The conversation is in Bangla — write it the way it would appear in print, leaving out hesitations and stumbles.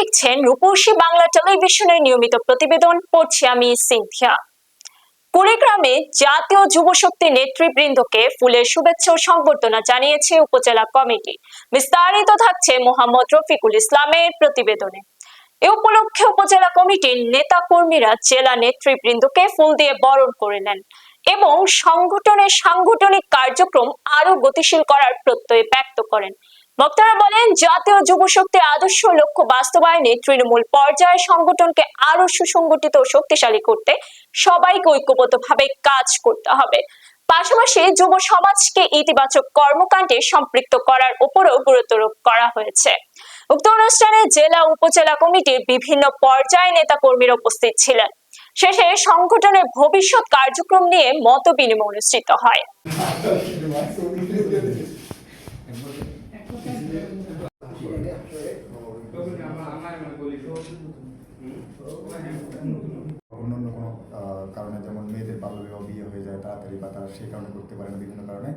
দেখছেন রূপসী বাংলা টেলিভিশনের নিয়মিত প্রতিবেদন, পড়ছি আমি সিনথিয়া। কুড়িগ্রামে জাতীয় যুব শক্তি নেতৃবৃন্দকে ফুলের শুভেচ্ছা ও সংবর্ধনা জানিয়েছে উপজেলা কমিটি। বিস্তারিত থাকছে মোহাম্মদ রফিকুল ইসলামের প্রতিবেদনে। এ উপলক্ষে উপজেলা কমিটির নেতা কর্মীরা জেলা নেতৃবৃন্দকে ফুল দিয়ে বরণ করে নেন এবং সংগঠনের সাংগঠনিক কার্যক্রম আরো গতিশীল করার প্রত্যয় ব্যক্ত করেন। বক্তারা বলেন, জাতীয় যুব শক্তির আদর্শ লক্ষ্য বাস্তবায়নে তৃণমূল পর্যায়ে সংগঠনকে আরো সুসংগঠিত ও শক্তিশালী করতে সবাইকে ঐক্যবদ্ধভাবে কাজ করতে হবে। পাশাপাশি যুব সমাজকে ইতিবাচক কর্মকাণ্ডে সম্পৃক্ত করার উপরও গুরুত্বারোপ করা হয়েছে। উক্ত অনুষ্ঠানে জেলা উপজেলা কমিটির বিভিন্ন পর্যায়ে নেতা কর্মীরা উপস্থিত ছিলেন। শেষে সংগঠনের ভবিষ্যৎ কার্যক্রম নিয়ে মত বিনিময় অনুষ্ঠিত হয়। অন্যান্য কোনো কারণে, যেমন মেয়েদের বাল্যবিবাহ, বিয়ে হয়ে যায় তাড়াতাড়ি, বা তারা সেই কারণে করতে পারে না বিভিন্ন কারণে।